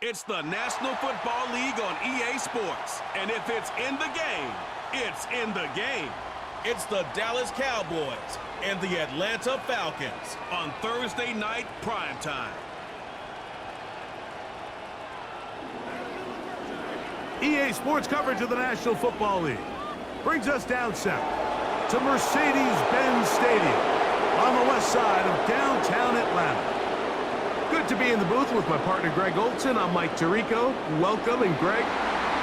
It's the National Football League on EA Sports. And if it's in the game, it's in the game. It's the Dallas Cowboys and the Atlanta Falcons on Thursday night primetime. EA Sports coverage of the National Football League brings us down south to Mercedes-Benz Stadium on the west side of downtown Atlanta. Good to be in the booth with my partner Greg Olson. I'm Mike Tirico. Welcome, and Greg,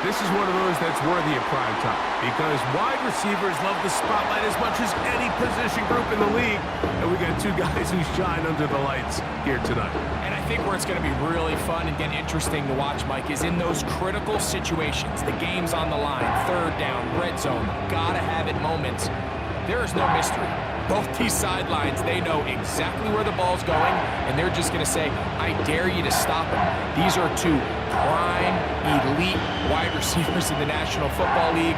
this is one of those that's worthy of prime time because wide receivers love the spotlight as much as any position group in the league, and we got two guys who shine under the lights here tonight. And I think where it's going to be really fun and get interesting to watch, Mike, is in those critical situations. The game's on the line, third down, red zone, gotta have it moments. There is no mystery. Both these sidelines, they know exactly where the ball's going, and they're just going to say, I dare you to stop him. These are two prime, elite wide receivers in the National Football League.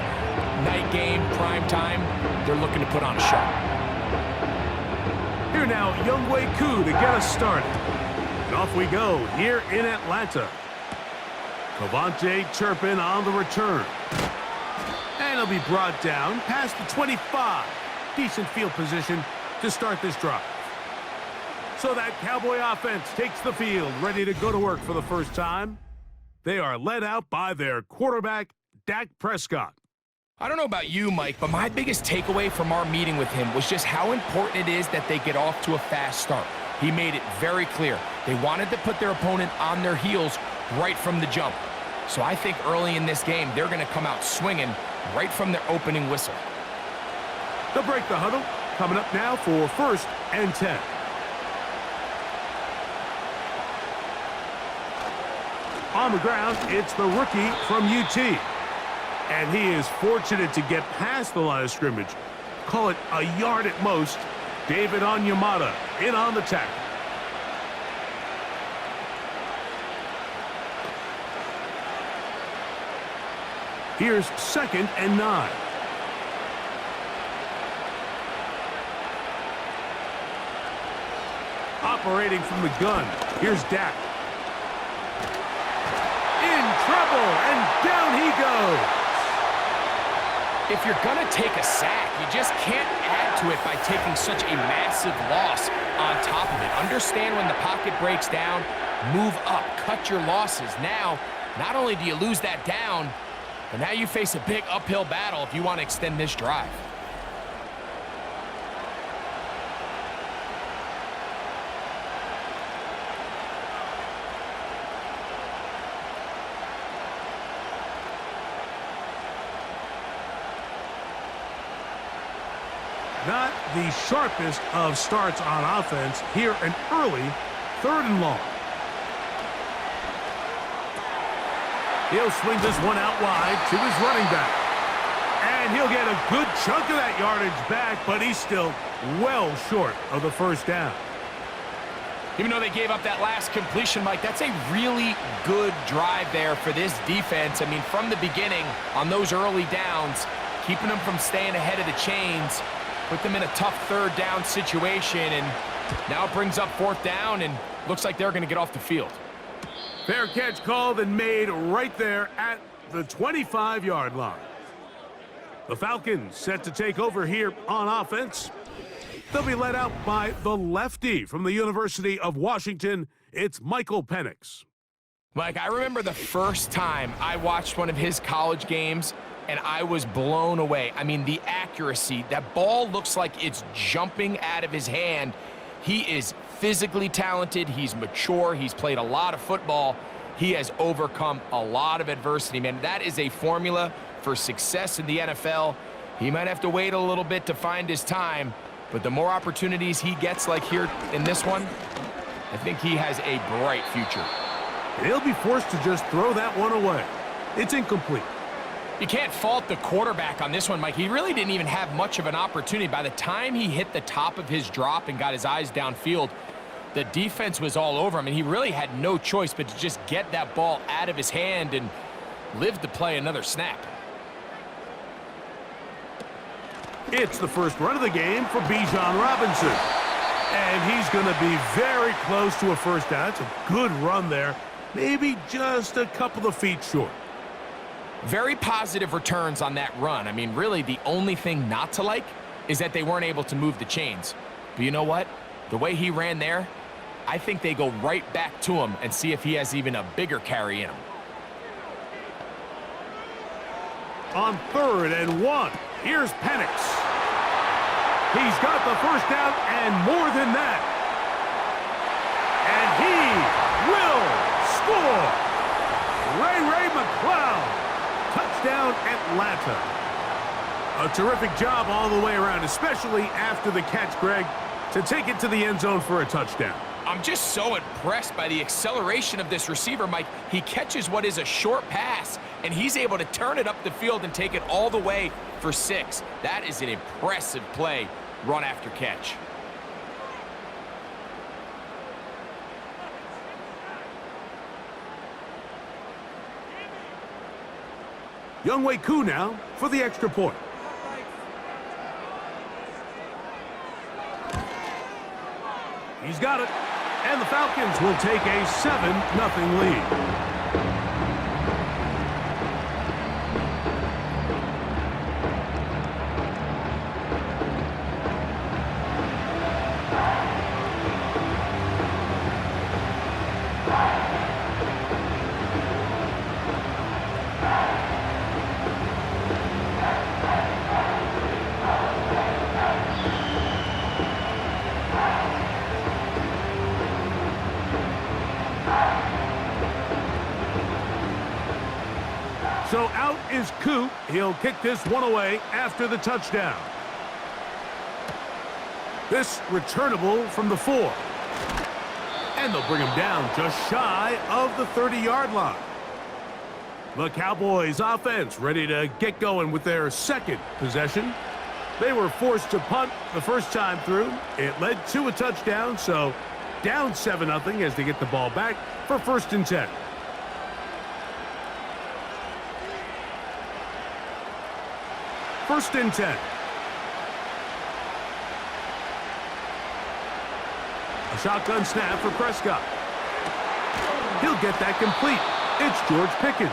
Night game, prime time, they're looking to put on a show. Here now, Younghoe Koo to get us started. And off we go here in Atlanta. Cavante Turpin on the return. And he'll be brought down past the 25. Decent field position to start this drive. So that Cowboy offense takes the field, ready to go to work for the first time. They are led out by their quarterback, Dak Prescott. I don't know about you, Mike, but my biggest takeaway from our meeting with him was just how important it is that they get off to a fast start. He made it very clear. They wanted to put their opponent on their heels right from the jump. So I think early in this game, they're going to come out swinging right from their opening whistle. They'll break the huddle. Coming up now for 1st and 10. On the ground, it's the rookie from UT. And he is fortunate to get past the line of scrimmage. Call it a yard at most. David Onyemata in on the tackle. Here's 2nd and 9. Operating from the gun, here's Dak. In trouble, and down he goes. If you're going to take a sack, you just can't add to it by taking such a massive loss on top of it. Understand when the pocket breaks down, move up, cut your losses. Now, not only do you lose that down, but now you face a big uphill battle if you want to extend this drive. Not the sharpest of starts on offense. Here an early 3rd and long. He'll swing this one out wide to his running back. And he'll get a good chunk of that yardage back, but he's still well short of the first down. Even though they gave up that last completion, Mike, that's a really good drive there for this defense. I mean, from the beginning, on those early downs, keeping them from staying ahead of the chains, put them in a tough 3rd down situation, and now it brings up 4th down, and looks like they're going to get off the field. Fair catch called and made right there at the 25-yard line. The Falcons set to take over here on offense. They'll be led out by the lefty from the University of Washington. It's Michael Penix. Mike, I remember the first time I watched one of his college games, and I was blown away. I mean, the accuracy. That ball looks like it's jumping out of his hand. He is physically talented. He's mature. He's played a lot of football. He has overcome a lot of adversity, man. That is a formula for success in the NFL. He might have to wait a little bit to find his time, but the more opportunities he gets like here in this one, I think he has a bright future. He'll be forced to just throw that one away. It's incomplete. You can't fault the quarterback on this one, Mike. He really didn't even have much of an opportunity. By the time he hit the top of his drop and got his eyes downfield, the defense was all over him, and he really had no choice but to just get that ball out of his hand and live to play another snap. It's the first run of the game for Bijan Robinson. And he's going to be very close to a first down. It's a good run there. maybe just a couple of feet short. Very positive returns on that run. I mean, really, the only thing not to like is that they weren't able to move the chains. But you know what? The way he ran there, I think they go right back to him and see if he has even a bigger carry in him. On 3rd and 1, here's Penix. He's got the first down and more than that. And he will score. Ray McCloud. Touchdown, Atlanta. A terrific job all the way around, especially after the catch, Greg, to take it to the end zone for a touchdown. I'm just so impressed by the acceleration of this receiver, Mike. He catches what is a short pass, and he's able to turn it up the field and take it all the way for 6. That is an impressive play, run after catch. Younghoe Koo now for the extra point. He's got it. And the Falcons will take a 7-0 lead. So out is Koo. He'll kick this one away after the touchdown. This returnable from the 4. And they'll bring him down just shy of the 30-yard line. The Cowboys offense ready to get going with their second possession. They were forced to punt the first time through. It led to a touchdown, so down 7-0 as they get the ball back for 1st and 10. 1st and 10. A shotgun snap for Prescott. He'll get that complete. It's George Pickens.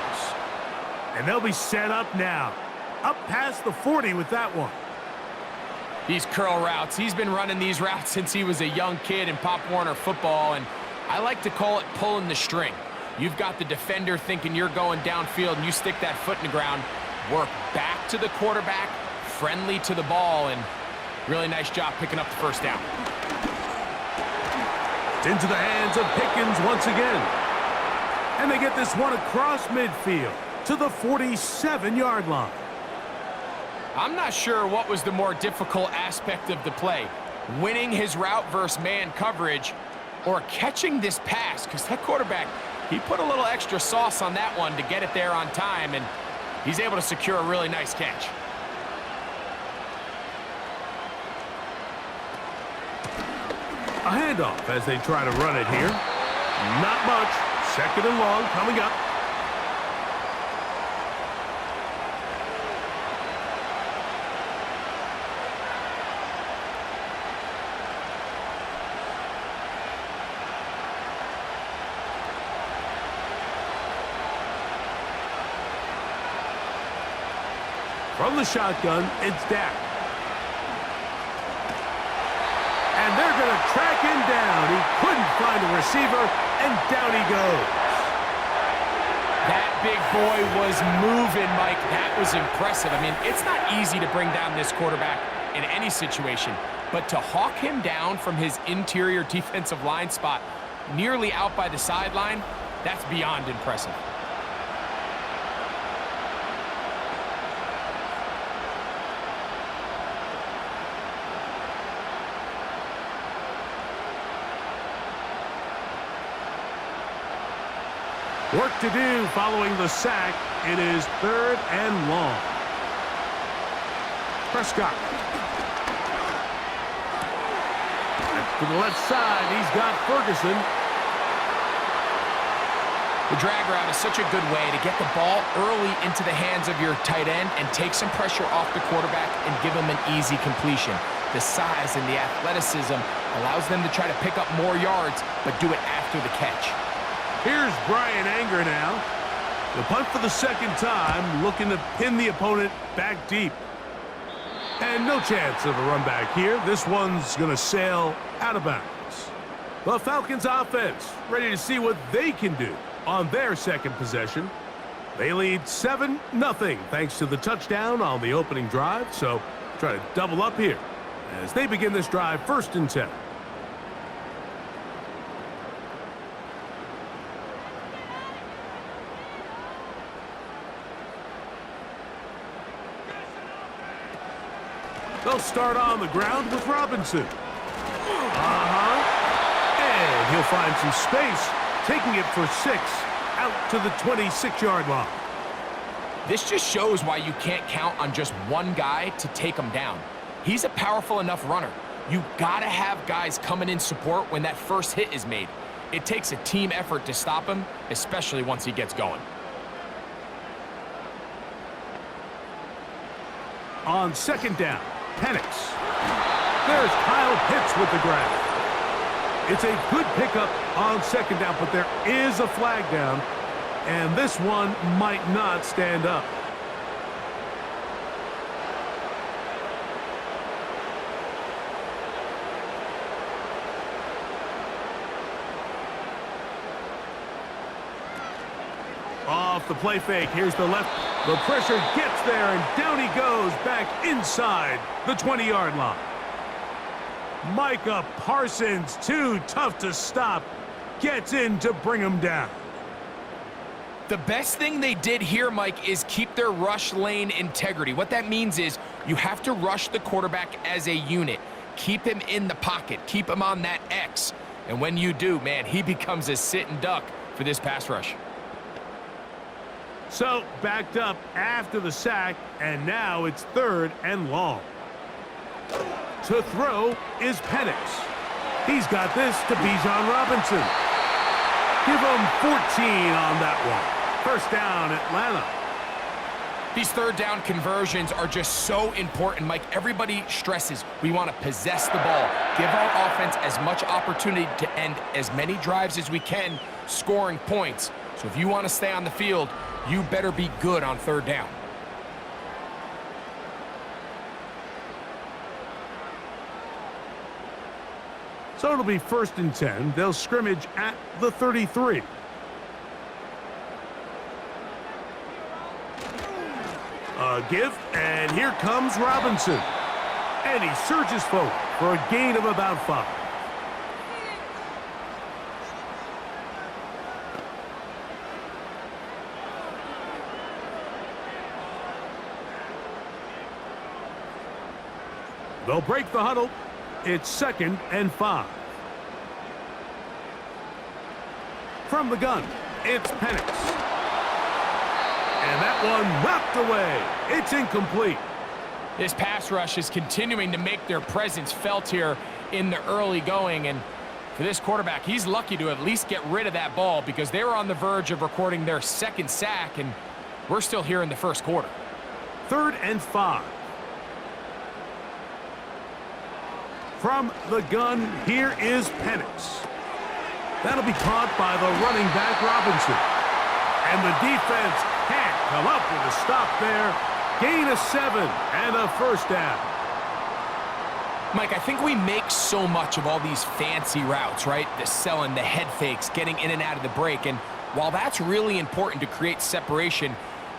And they'll be set up now. Up past the 40 with that one. These curl routes, he's been running these routes since he was a young kid in Pop Warner football, and I like to call it pulling the string. You've got the defender thinking you're going downfield, and you stick that foot in the ground, work back to the quarterback, friendly to the ball, and really nice job picking up the first down. It's into the hands of Pickens once again. And they get this one across midfield to the 47-yard line. I'm not sure what was the more difficult aspect of the play, winning his route versus man coverage or catching this pass, because that quarterback, he put a little extra sauce on that one to get it there on time, and he's able to secure a really nice catch. A handoff as they try to run it here. Not much. 2nd and long coming up. From the shotgun, it's Dak. And they're going to track him down. He couldn't find a receiver, and down he goes. That big boy was moving, Mike. That was impressive. I mean, it's not easy to bring down this quarterback in any situation, but to hawk him down from his interior defensive line spot nearly out by the sideline, that's beyond impressive. Work to do following the sack. It is 3rd and long. Prescott. To the left side, he's got Ferguson. The drag route is such a good way to get the ball early into the hands of your tight end and take some pressure off the quarterback and give him an easy completion. The size and the athleticism allows them to try to pick up more yards, but do it after the catch. Here's Brian Anger now. The punt for the second time, looking to pin the opponent back deep. And no chance of a run back here. This one's going to sail out of bounds. The Falcons offense ready to see what they can do on their second possession. They lead 7-0 thanks to the touchdown on the opening drive. So try to double up here as they begin this drive 1st and 10. They'll start on the ground with Robinson. And he'll find some space, taking it for 6 out to the 26-yard line. This just shows why you can't count on just one guy to take him down. He's a powerful enough runner. You gotta have guys coming in support when that first hit is made. It takes a team effort to stop him, especially once he gets going. On 2nd down, Penix. There's Kyle Pitts with the grab. It's a good pickup on 2nd down, but there is a flag down, and this one might not stand up. Off the play fake, here's the left. The pressure gets there, and down he goes back inside the 20-yard line. Micah Parsons, too tough to stop, gets in to bring him down. The best thing they did here, Mike, is keep their rush lane integrity. What that means is you have to rush the quarterback as a unit. Keep him in the pocket. Keep him on that X. And when you do, man, he becomes a sit-and duck for this pass rush. So, backed up after the sack, and now it's 3rd and long. To throw is Penix. He's got this to Bijan Robinson. Give him 14 on that one. 1st down, Atlanta. These 3rd down conversions are just so important, Mike. Everybody stresses we want to possess the ball, give our offense as much opportunity to end as many drives as we can, scoring points. So if you want to stay on the field, you better be good on 3rd down. So it'll be 1st and 10. They'll scrimmage at the 33. A give, and here comes Robinson. And he surges forward for a gain of about 5. They'll break the huddle. It's 2nd and 5. From the gun, it's Penix. And that one knocked away. It's incomplete. This pass rush is continuing to make their presence felt here in the early going. And for this quarterback, he's lucky to at least get rid of that ball because they were on the verge of recording their 2nd sack, and we're still here in the 1st quarter. 3rd and 5. From the gun, here is Penix. That'll be caught by the running back, Robinson. And the defense can't come up with a stop there. Gain of 7 and a 1st down. Mike, I think we make so much of all these fancy routes, right? The selling, the head fakes, getting in and out of the break. And while that's really important to create separation,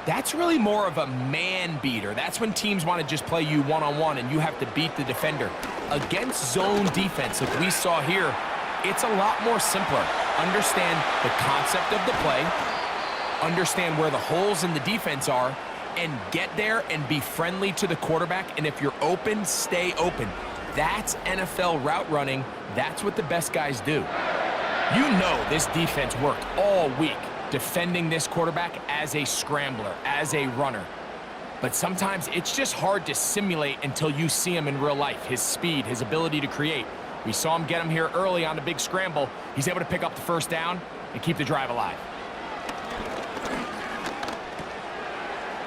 that's really more of a man beater. That's when teams want to just play you one-on-one and you have to beat the defender. Against zone defense, like we saw here, it's a lot more simpler. Understand the concept of the play, understand where the holes in the defense are, and get there and be friendly to the quarterback. And if you're open, stay open. That's NFL route running. That's what the best guys do. You know this defense worked all week defending this quarterback as a scrambler, as a runner. But sometimes it's just hard to simulate until you see him in real life, his speed, his ability to create. We saw him get him here early on the big scramble. He's able to pick up the 1st down and keep the drive alive.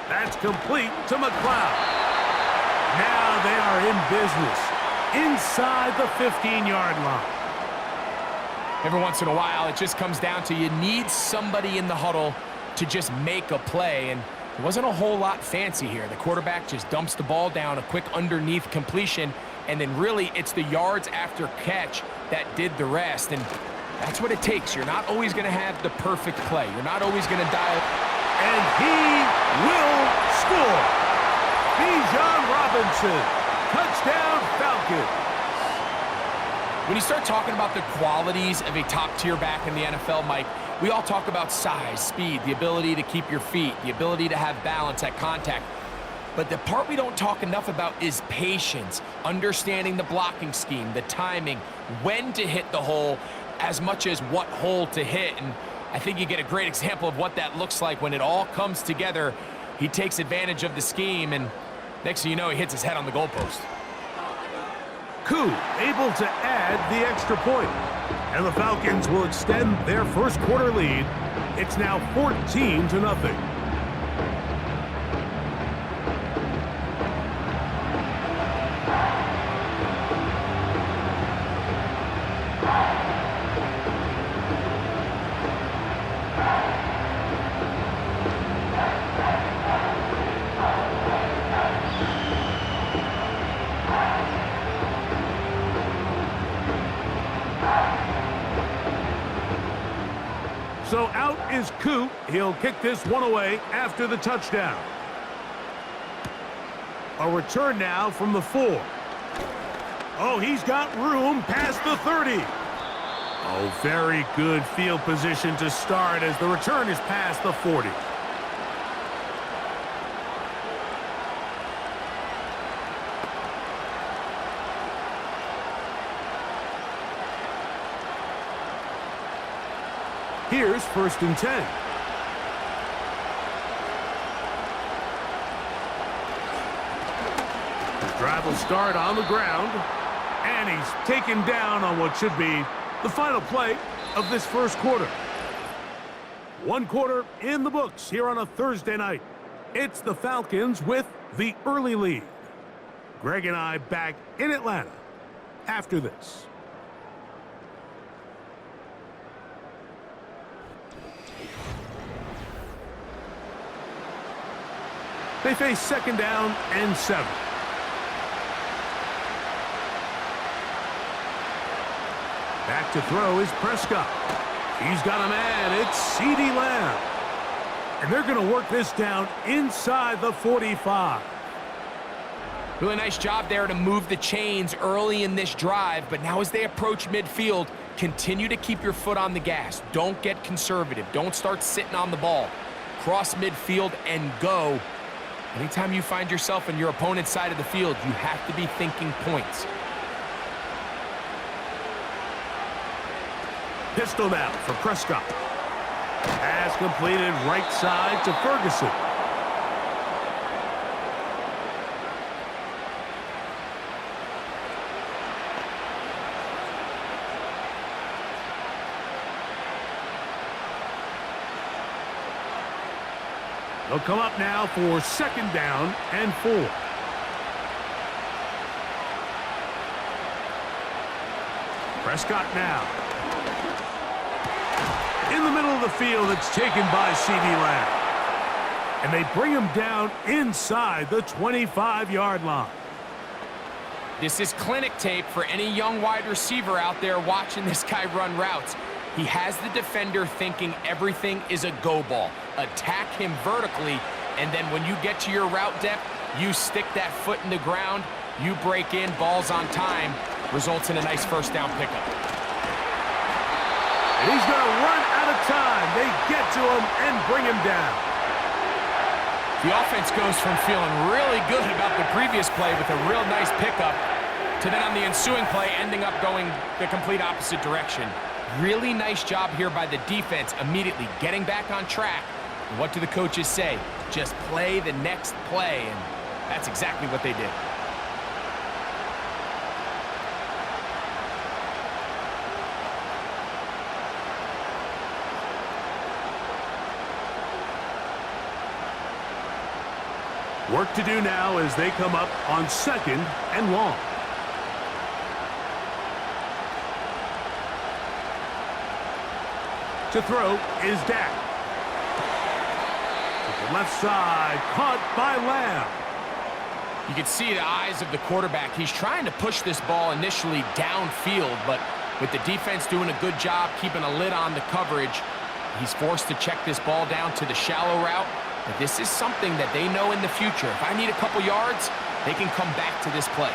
That's complete to McLeod. Now they are in business inside the 15-yard line. Every once in a while, it just comes down to you need somebody in the huddle to just make a play, and there wasn't a whole lot fancy here. The quarterback just dumps the ball down, a quick underneath completion, and then really it's the yards after catch that did the rest, and that's what it takes. You're not always going to have the perfect play. You're not always going to dial. And he will score. Bijan Robinson, touchdown Falcons. When you start talking about the qualities of a top-tier back in the NFL, Mike, we all talk about size, speed, the ability to keep your feet, the ability to have balance at contact. But the part we don't talk enough about is patience, understanding the blocking scheme, the timing, when to hit the hole, as much as what hole to hit. And I think you get a great example of what that looks like when it all comes together. He takes advantage of the scheme, and next thing you know, he hits his head on the goalpost. Koo able to add the extra point. And the Falcons will extend their first quarter lead. It's now 14-0. So out is Koo. He'll kick this one away after the touchdown. A return now from the 4. Oh, he's got room past the 30. Oh, very good field position to start as the return is past the 40. Here's 1st and 10. The drive will start on the ground, and he's taken down on what should be the final play of this first quarter. One quarter in the books here on a Thursday night. It's the Falcons with the early lead. Greg and I back in Atlanta after this. They face 2nd down and 7. Back to throw is Prescott. He's got a man. It's CeeDee Lamb. And they're going to work this down inside the 45. Really nice job there to move the chains early in this drive, but now as they approach midfield, continue to keep your foot on the gas. Don't get conservative. Don't start sitting on the ball. Cross midfield and go. Anytime you find yourself on your opponent's side of the field, you have to be thinking points. Pistol now for Prescott. Pass completed right side to Ferguson. They'll come up now for 2nd down and 4. Prescott now. In the middle of the field, it's taken by CeeDee Lamb. And they bring him down inside the 25-yard line. This is clinic tape for any young wide receiver out there watching this guy run routes. He has the defender thinking everything is a go ball. Attack him vertically, and then when you get to your route depth, you stick that foot in the ground, you break in, balls on time, results in a nice 1st down pickup. And he's going to run out of time. They get to him and bring him down. The offense goes from feeling really good about the previous play with a real nice pickup to then on the ensuing play ending up going the complete opposite direction. Really nice job here by the defense, immediately getting back on track. And what do the coaches say? Just play the next play, and that's exactly what they did. Work to do now as they come up on 2nd and long. To throw is Dak. To the left side, caught by Lamb. You can see the eyes of the quarterback. He's trying to push this ball initially downfield, but with the defense doing a good job keeping a lid on the coverage, he's forced to check this ball down to the shallow route. But this is something that they know in the future. If I need a couple yards, they can come back to this play.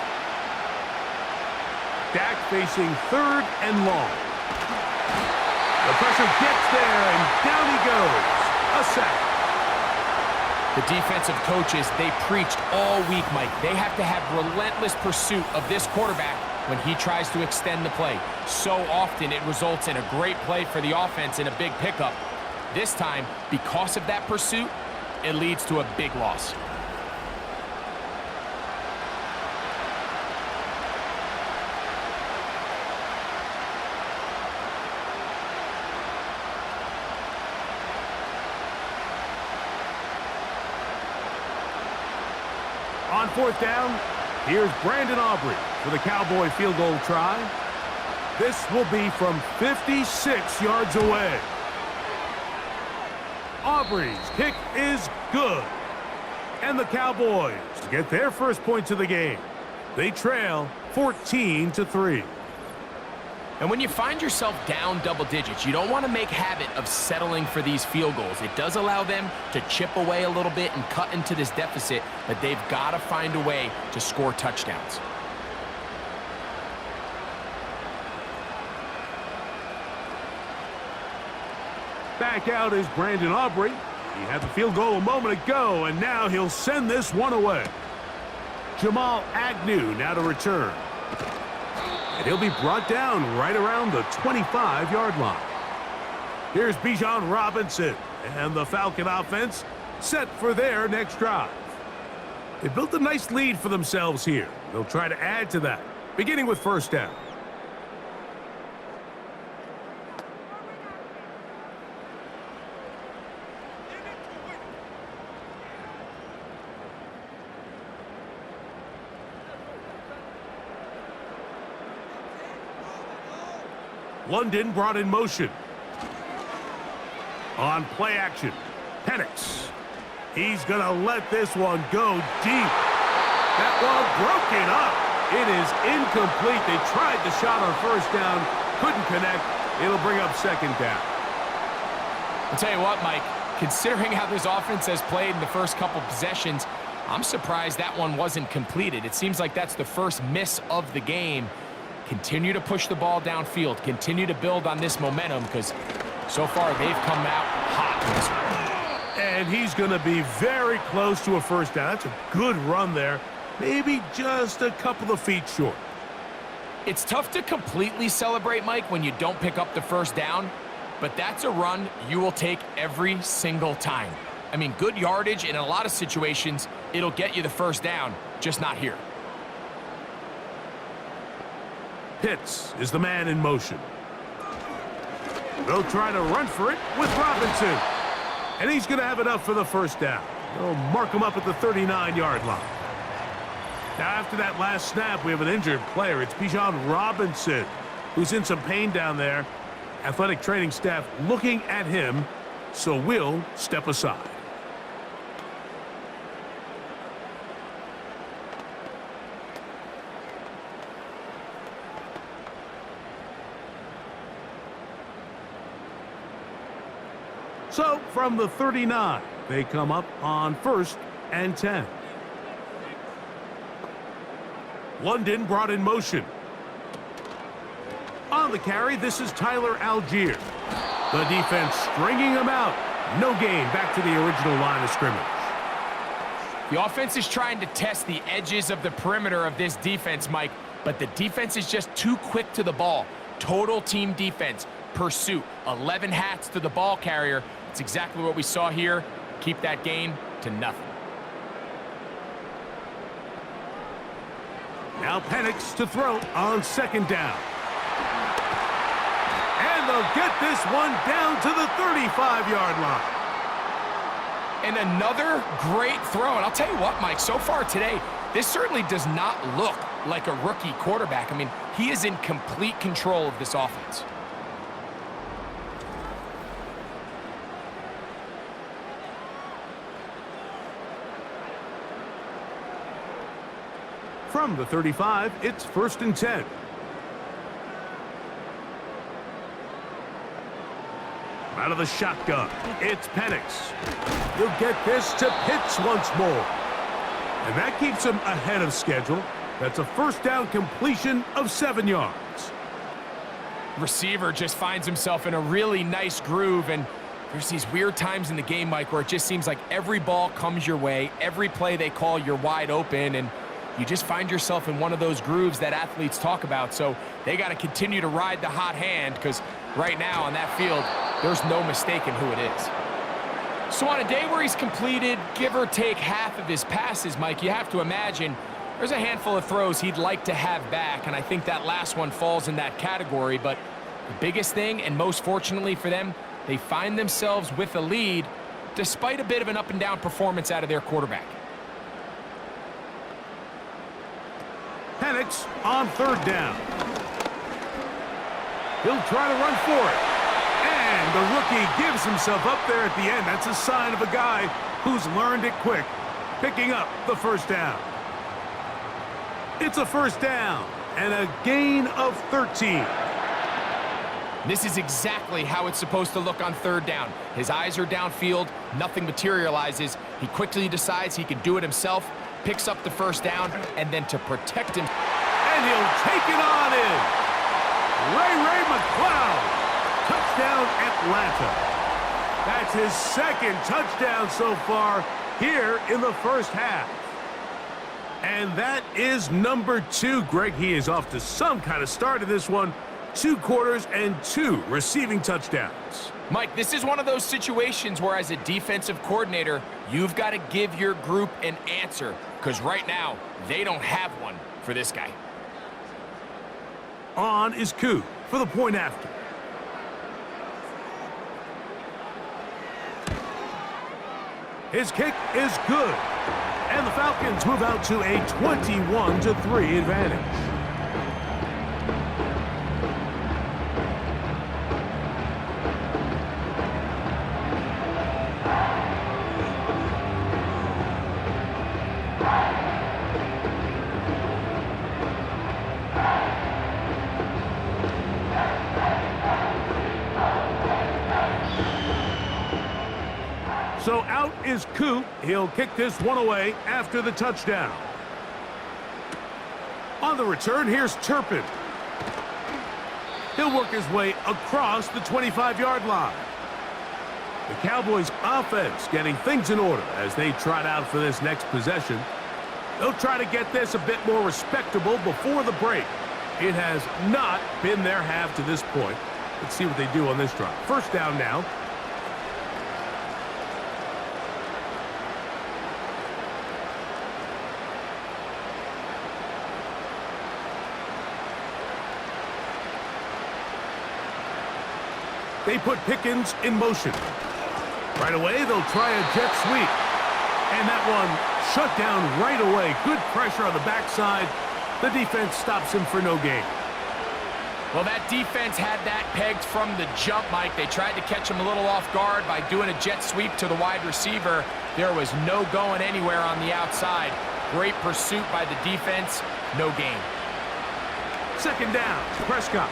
Dak facing 3rd and long. The pressure gets there, and down he goes. A sack. The defensive coaches, they preached all week, Mike. They have to have relentless pursuit of this quarterback when he tries to extend the play. So often it results in a great play for the offense and a big pickup. This time, because of that pursuit, it leads to a big loss. On 4th down, here's Brandon Aubrey for the Cowboy field goal try. This will be from 56 yards away. Aubrey's kick is good. And the Cowboys get their first points of the game. They trail 14-3. And when you find yourself down double digits, you don't want to make habit of settling for these field goals. It does allow them to chip away a little bit and cut into this deficit, but they've got to find a way to score touchdowns. Back out is Brandon Aubrey. He had the field goal a moment ago, and now he'll send this one away. Jamal Agnew now to return. And he'll be brought down right around the 25-yard line. Here's Bijan Robinson, and the Falcon offense set for their next drive. They built a nice lead for themselves here. They'll try to add to that, beginning with 1st down. London brought in motion. On play action, Penix. He's going to let this one go deep. That one broken up. It is incomplete. They tried the shot on 1st down, couldn't connect. It'll bring up 2nd down. I'll tell you what, Mike, considering how this offense has played in the first couple possessions, I'm surprised that one wasn't completed. It seems like that's the first miss of the game. Continue to push the ball downfield. Continue to build on this momentum because so far they've come out hot in this one. And he's going to be very close to a 1st down. That's a good run there. Maybe just a couple of feet short. It's tough to completely celebrate, Mike, when you don't pick up the 1st down, but that's a run you will take every single time. I mean, good yardage in a lot of situations, it'll get you the 1st down, just not here. Pitts is the man in motion. They'll try to run for it with Robinson. And he's going to have enough for the 1st down. They'll mark him up at the 39-yard line. Now, after that last snap, we have an injured player. It's Bijan Robinson, who's in some pain down there. Athletic training staff looking at him, so we'll step aside. So, from the 39, they come up on 1st and 10. London brought in motion. On the carry, this is Tyler Algier. The defense stringing him out. No gain, back to the original line of scrimmage. The offense is trying to test the edges of the perimeter of this defense, Mike, but the defense is just too quick to the ball. Total team defense, pursuit, 11 hats to the ball carrier. It's exactly what we saw here. Keep that gain to nothing. Now Penix to throw on 2nd down. And they'll get this one down to the 35-yard line. And another great throw. And I'll tell you what, Mike, so far today, this certainly does not look like a rookie quarterback. I mean, he is in complete control of this offense. From the 35, it's 1st and 10. Out of the shotgun, it's Penix. He'll get this to Pitts once more. And that keeps him ahead of schedule. That's a first down completion of 7 yards. Receiver just finds himself in a really nice groove, and there's these weird times in the game, Mike, where it just seems like every ball comes your way, every play they call, you're wide open, and you just find yourself in one of those grooves that athletes talk about. So they got to continue to ride the hot hand, because right now on that field, there's no mistaking who it is. So on a day where he's completed, give or take half of his passes, Mike, you have to imagine there's a handful of throws he'd like to have back, and I think that last one falls in that category. But the biggest thing, and most fortunately for them, they find themselves with a lead despite a bit of an up-and-down performance out of their quarterback. Penix on 3rd down. He'll try to run for it. And the rookie gives himself up there at the end. That's a sign of a guy who's learned it quick, picking up the 1st down. It's a 1st down and a gain of 13. This is exactly how it's supposed to look on 3rd down. His eyes are downfield, nothing materializes. He quickly decides he can do it himself, picks up the 1st down, and then to protect him. And he'll take it on in. Ray McCloud, touchdown Atlanta. That's his 2nd touchdown so far here in the 1st half. And that is number 2. Greg, he is off to some kind of start in this one. 2 quarters and 2 receiving touchdowns. Mike, this is one of those situations where as a defensive coordinator, you've got to give your group an answer, because right now, they don't have one for this guy. On is Koo for the point after. His kick is good. And the Falcons move out to a 21-3 advantage. So out is Koo. He'll kick this one away after the touchdown. On the return, here's Turpin. He'll work his way across the 25-yard line. The Cowboys offense getting things in order as they trot out for this next possession. They'll try to get this a bit more respectable before the break. It has not been their half to this point. Let's see what they do on this drive. 1st down now. They put Pickens in motion. Right away, they'll try a jet sweep. And that one shut down right away. Good pressure on the backside. The defense stops him for no gain. Well, that defense had that pegged from the jump, Mike. They tried to catch him a little off guard by doing a jet sweep to the wide receiver. There was no going anywhere on the outside. Great pursuit by the defense. No gain. 2nd down, Prescott.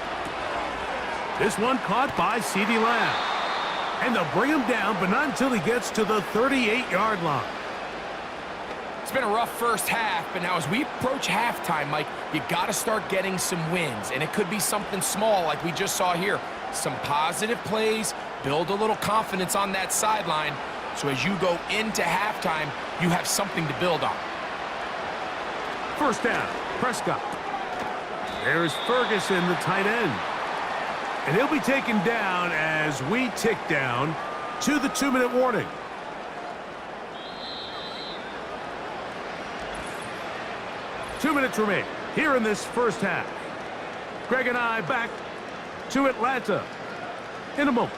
This one caught by CeeDee Lamb. And they'll bring him down, but not until he gets to the 38-yard line. It's been a rough 1st half, but now as we approach halftime, Mike, you got to start getting some wins. And it could be something small like we just saw here. Some positive plays, build a little confidence on that sideline. So as you go into halftime, you have something to build on. 1st down, Prescott. There's Ferguson, the tight end. And he'll be taken down as we tick down to the 2-minute warning. Two minutes remain here in this 1st half. Greg and I back to Atlanta in a moment.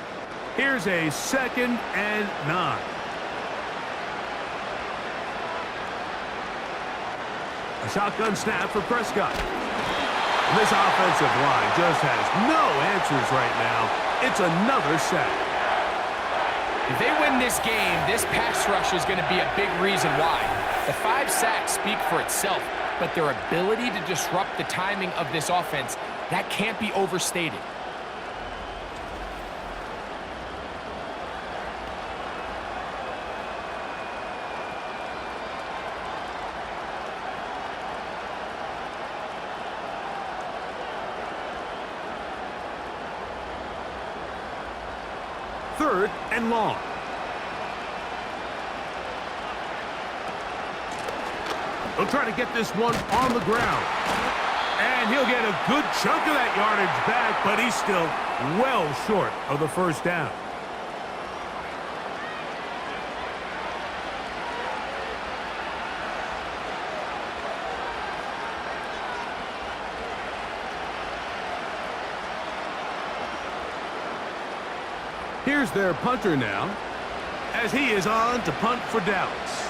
Here's a 2nd and 9. A shotgun snap for Prescott. And this offensive line just has no answers right now. It's another sack. If they win this game, this pass rush is going to be a big reason why. The 5 sacks speak for itself. but their ability to disrupt the timing of this offense, that can't be overstated. Third and long. He'll try to get this one on the ground. And he'll get a good chunk of that yardage back, but he's still well short of the first down. Here's their punter now, as he is on to punt for Dallas.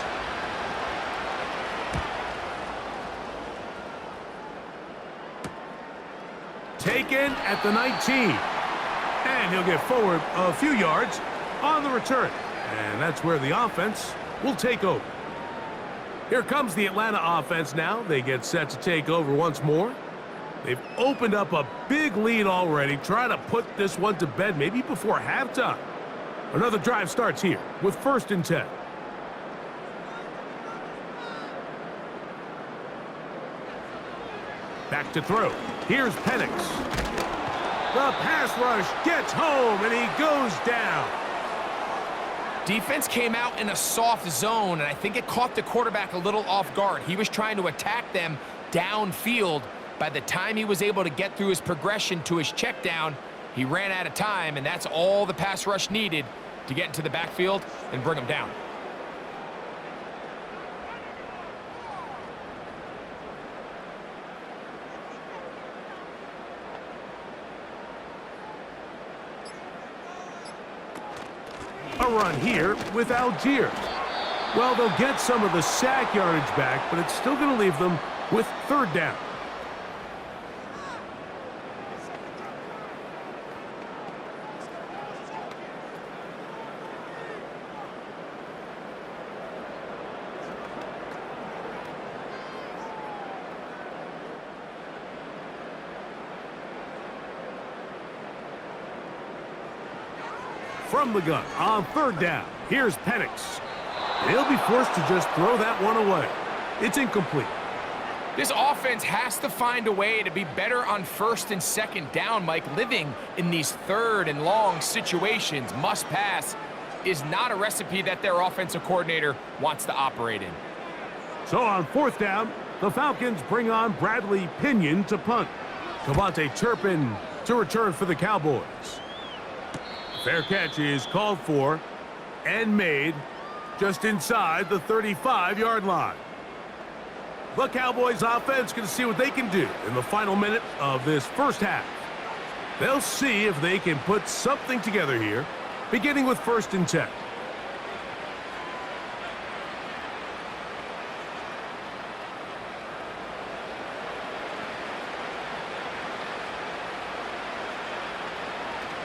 Taken at the 19. And he'll get forward a few yards on the return. And that's where the offense will take over. Here comes the Atlanta offense now. They get set to take over once more. They've opened up a big lead already, trying to put this one to bed maybe before halftime. Another drive starts here with 1st and 10. Back to throw. Here's Penix. The pass rush gets home, and he goes down. Defense came out in a soft zone, and I think it caught the quarterback a little off guard. He was trying to attack them downfield. By the time he was able to get through his progression to his check down, he ran out of time, and that's all the pass rush needed to get into the backfield and bring him down. A run here with Algier. Well, they'll get some of the sack yardage back, but it's still going to leave them with 3rd down. From the gun on 3rd down, here's Penix. He'll be forced to just throw that one away. It's incomplete. This offense has to find a way to be better on 1st and 2nd down, Mike. Living in these 3rd and long situations, must pass, is not a recipe that their offensive coordinator wants to operate in. So on 4th down, the Falcons bring on Bradley Pinion to punt. Cavante Turpin to return for the Cowboys. Fair catch is called for and made just inside the 35-yard line. The Cowboys offense going to see what they can do in the final minute of this first half. They'll see if they can put something together here, beginning with 1st and 10.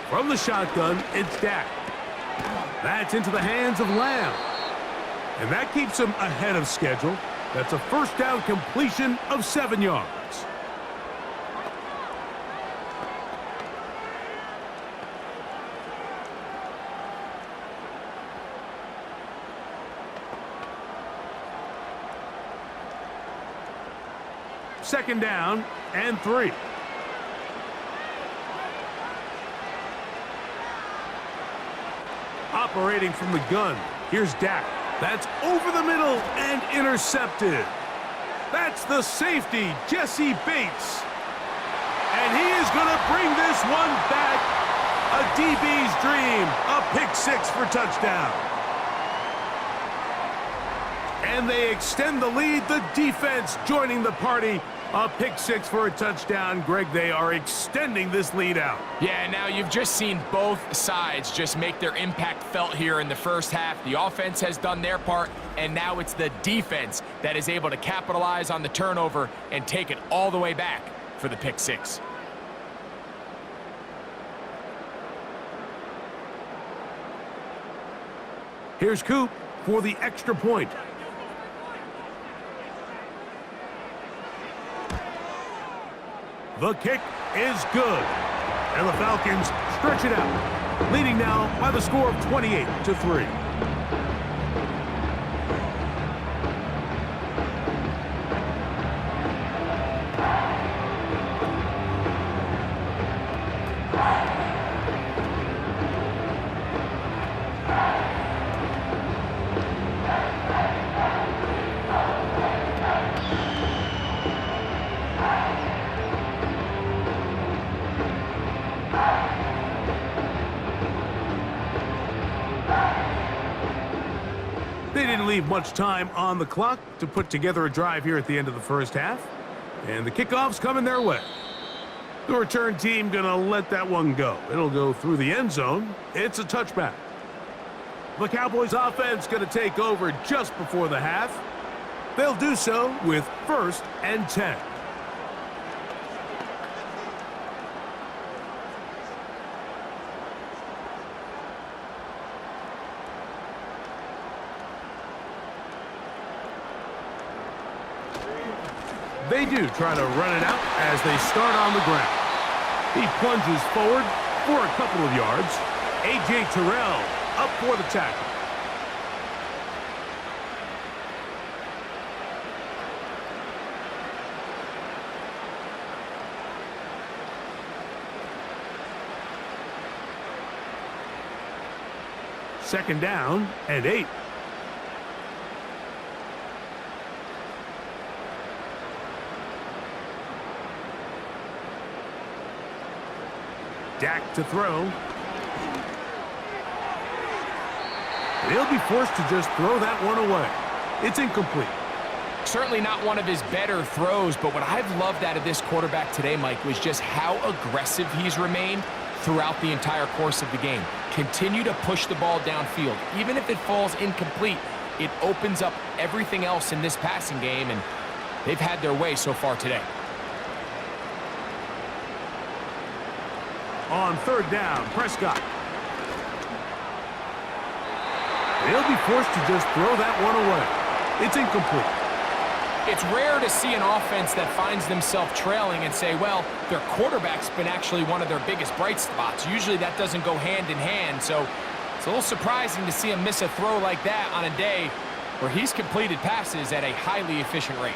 From the shotgun, it's Dak. That's into the hands of Lamb. And that keeps him ahead of schedule. That's a 1st down completion of 7 yards. Second down and 3. Operating from the gun, here's Dak. That's over the middle and intercepted. That's the safety, Jesse Bates. And he is going to bring this one back. A DB's dream, a pick-6 for touchdown. And they extend the lead, the defense joining the party. A pick-6 for a touchdown. Greg, they are extending this lead out. Yeah, now you've just seen both sides just make their impact felt here in the first half. The offense has done their part, and now it's the defense that is able to capitalize on the turnover and take it all the way back for the pick-6. Here's Coop for the extra point. The kick is good. And the Falcons stretch it out, leading now by the score of 28-3. They didn't leave much time on the clock to put together a drive here at the end of the first half. And the kickoff's coming their way. The return team gonna let that one go. It'll go through the end zone. It's a touchback. The Cowboys offense gonna take over just before the half. They'll do so with 1st and 10. They do try to run it out as they start on the ground. He plunges forward for a couple of yards. EA Tiburon up for the tackle. Second down and 8. Dak to throw. And he'll be forced to just throw that one away. It's incomplete. Certainly not one of his better throws, but what I've loved out of this quarterback today, Mike, was just how aggressive he's remained throughout the entire course of the game. Continue to push the ball downfield. Even if it falls incomplete, it opens up everything else in this passing game, and they've had their way so far today. On third down, Prescott. He'll be forced to just throw that one away. It's incomplete. It's rare to see an offense that finds themselves trailing and say, well, their quarterback's been actually one of their biggest bright spots. Usually that doesn't go hand in hand, so it's a little surprising to see him miss a throw like that on a day where he's completed passes at a highly efficient rate.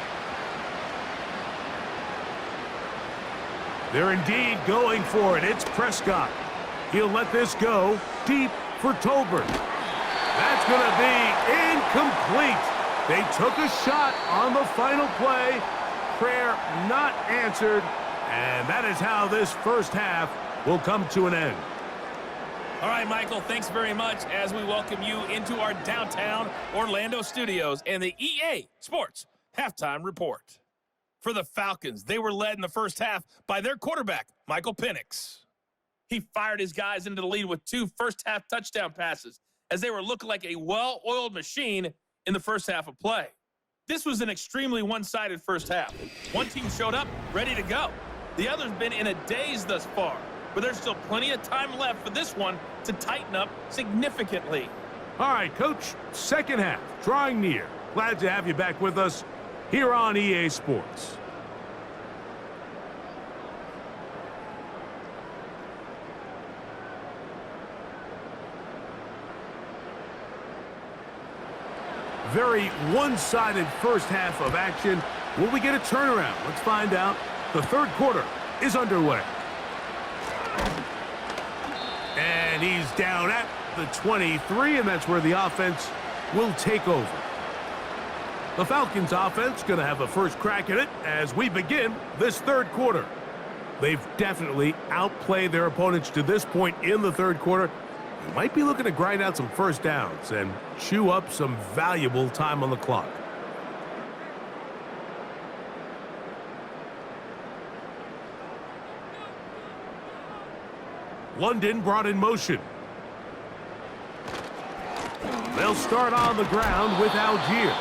They're indeed going for it. It's Prescott. He'll let this go deep for Tolbert. That's going to be incomplete. They took a shot on the final play. Prayer not answered. And that is how this first half will come to an end. All right, Michael, thanks very much as we welcome you into our downtown Orlando studios and the EA Sports Halftime Report. For the Falcons, they were led in the first half by their quarterback, Michael Penix. He fired his guys into the lead with 2 first-half touchdown passes as they were looking like a well-oiled machine in the first half of play. This was an extremely one-sided first half. One team showed up ready to go. The other's been in a daze thus far, but there's still plenty of time left for this one to tighten up significantly. All right, Coach, second half, drawing near. Glad to have you back with us here on EA Sports. Very one-sided first half of action. Will we get a turnaround? Let's find out. The third quarter is underway. And he's down at the 23, and that's where the offense will take over. The Falcons offense going to have a first crack at it as we begin this third quarter. They've definitely outplayed their opponents to this point in the third quarter. They might be looking to grind out some first downs and chew up some valuable time on the clock. London brought in motion. They'll start on the ground with Algier.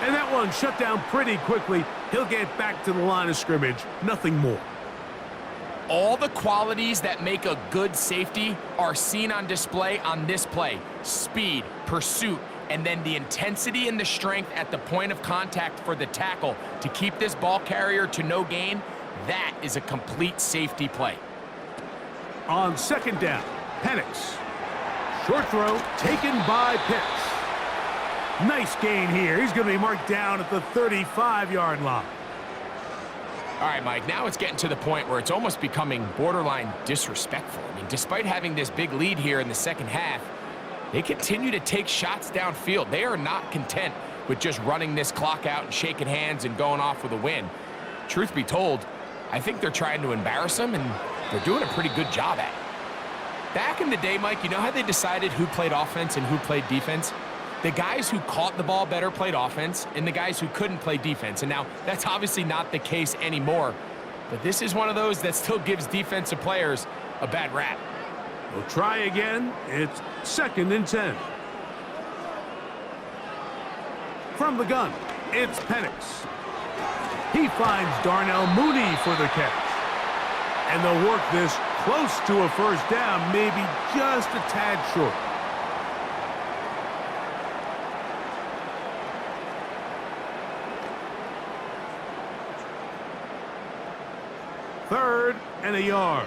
And that one shut down pretty quickly. He'll get back to the line of scrimmage. Nothing more. All the qualities that make a good safety are seen on display on this play. Speed, pursuit, and then the intensity and the strength at the point of contact for the tackle to keep this ball carrier to no gain. that is a complete safety play. On second down, Penix. Short throw taken by Pitts. Nice gain here. He's going to be marked down at the 35-yard line. All right, Mike, now it's getting to the point where it's almost becoming borderline disrespectful. I mean, despite having this big lead here in the second half, they continue to take shots downfield. They are not content with just running this clock out and shaking hands and going off with a win. Truth be told, I think they're trying to embarrass them, and they're doing a pretty good job at it. Back in the day, Mike, you know how they decided who played offense and who played defense? The guys who caught the ball better played offense, and the guys who couldn't play defense. And now, that's obviously not the case anymore. But this is one of those that still gives defensive players a bad rap. We'll try again. It's 2nd and 10. From the gun, it's Penix. He finds Darnell Mooney for the catch. And they'll work this close to a first down, maybe just a tad short. Third and a yard.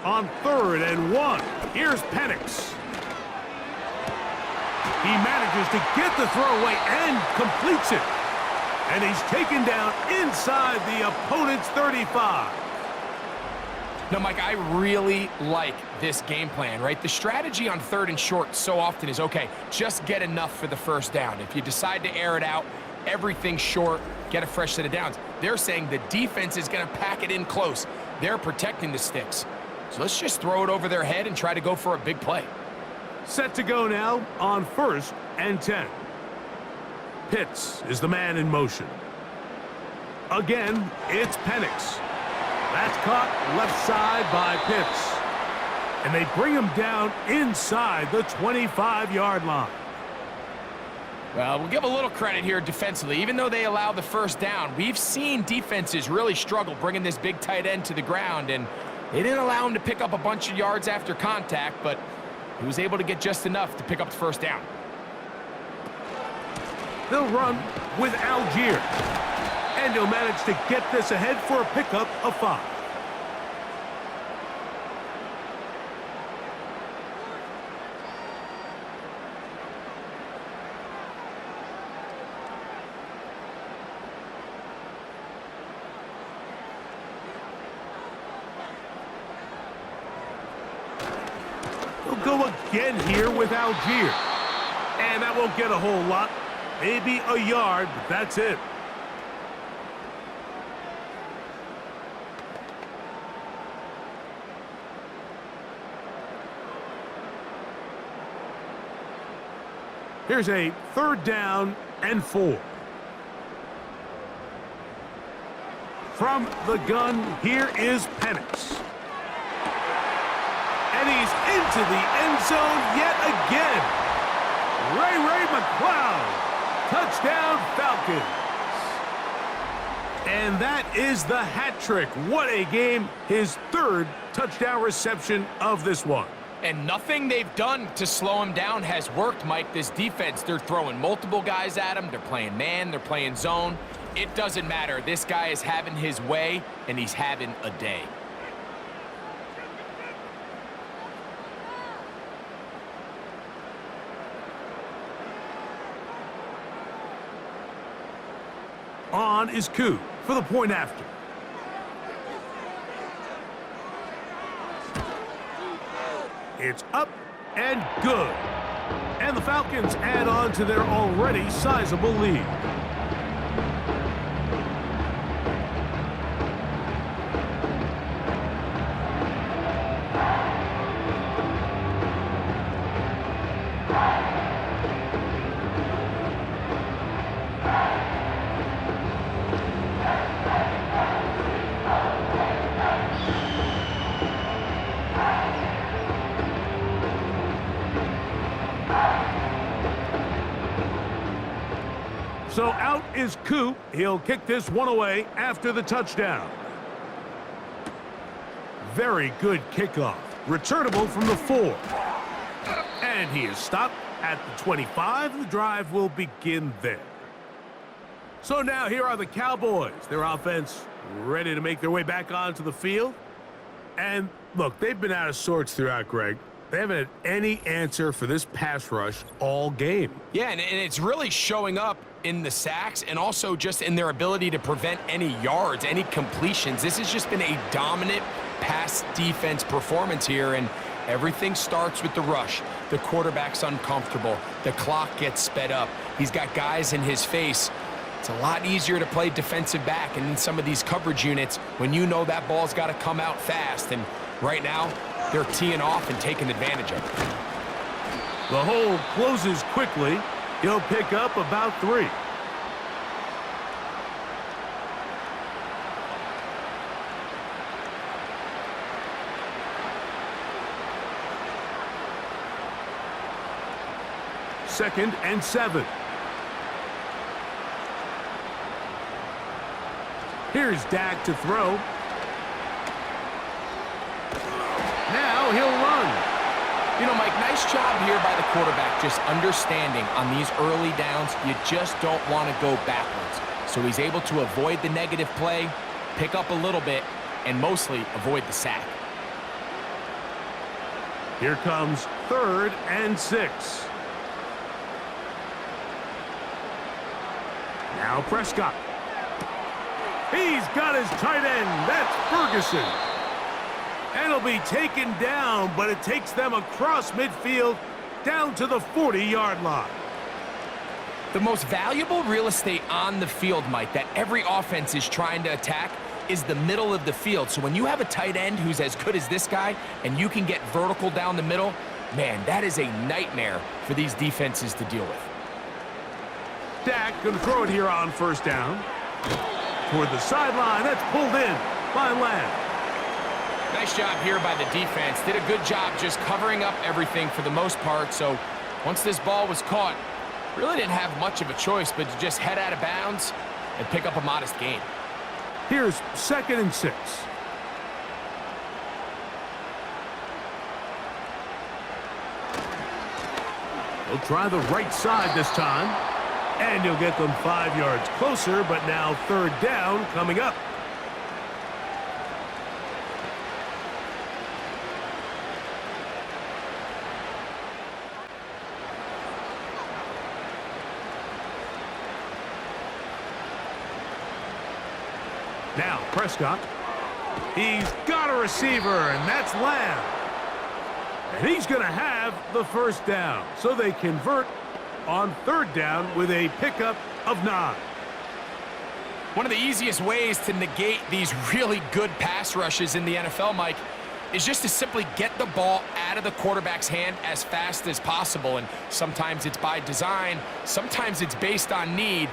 On 3rd and 1, here's Penix. He manages to get the throw away and completes it. And he's taken down inside the opponent's 35. Now, Mike, I really like this game plan, right? The strategy on 3rd and short so often is, okay, just get enough for the first down. If you decide to air it out, everything short, get a fresh set of downs. They're saying the defense is going to pack it in close. They're protecting the sticks. So let's just throw it over their head and try to go for a big play. Set to go now on 1st and 10. Pitts is the man in motion. Again, it's Penix. That's caught left side by Pitts. And they bring him down inside the 25-yard line. Well, we'll give a little credit here defensively. Even though they allow the first down, we've seen defenses really struggle bringing this big tight end to the ground, and they didn't allow him to pick up a bunch of yards after contact, but he was able to get just enough to pick up the first down. They'll run with Algier. And he'll manage to get this ahead for a pickup of 5. He'll go again here with Algier. And that won't get a whole lot. Maybe a yard, but that's it. Here's a 3rd down and 4. From the gun, here is Penix. And he's into the end zone yet again. Ray McCloud. Touchdown, Falcons. And that is the hat trick. What a game. His 3rd touchdown reception of this one. And nothing they've done to slow him down has worked, Mike. This defense, they're throwing multiple guys at him. They're playing man. They're playing zone. It doesn't matter. This guy is having his way, and he's having a day. On is Koo for the point after. It's up and good. And the Falcons add on to their already sizable lead. So out is Koo. He'll kick this one away after the touchdown. Very good kickoff. Returnable from the 4. And he is stopped At the 25, the drive will begin there. So now here are the Cowboys. Their offense ready to make their way back onto the field. And look, they've been out of sorts throughout, Greg. They haven't had any answer for this pass rush all game. Yeah, and it's really showing up in the sacks and also just in their ability to prevent any yards, any completions. This has just been a dominant pass defense performance here, and everything starts with the rush. The quarterback's uncomfortable. The clock gets sped up. He's got guys in his face. It's a lot easier to play defensive back and in some of these coverage units when you know that ball's got to come out fast. And right now, they're teeing off and taking advantage of it. The hole closes quickly. He'll pick up about 3. Second and 7. Here's Dak to throw. Now he'll run. You know, Mike, nice job here by the quarterback, just understanding on these early downs, you just don't want to go backwards. So he's able to avoid the negative play, pick up a little bit, and mostly avoid the sack. Here comes 3rd and 6. Now Prescott. He's got his tight end. That's Ferguson. And he'll be taken down, but it takes them across midfield down to the 40-yard line. The most valuable real estate on the field, Mike, that every offense is trying to attack is the middle of the field. So when you have a tight end who's as good as this guy and you can get vertical down the middle, man, that is a nightmare for these defenses to deal with. Dak going to throw it here on 1st down. Toward the sideline. That's pulled in by Lamb. Nice job here by the defense. Did a good job just covering up everything for the most part. So once this ball was caught, really didn't have much of a choice but to just head out of bounds and pick up a modest gain. Here's 2nd and 6. He'll try the right side this time. And he'll get them 5 yards closer, but now 3rd down coming up. Now Prescott. He's got a receiver, and that's Lamb. And he's going to have the 1st down. So they convert on 3rd down with a pickup of 9. One of the easiest ways to negate these really good pass rushes in the NFL, Mike, is just to simply get the ball out of the quarterback's hand as fast as possible. And sometimes it's by design, sometimes it's based on need.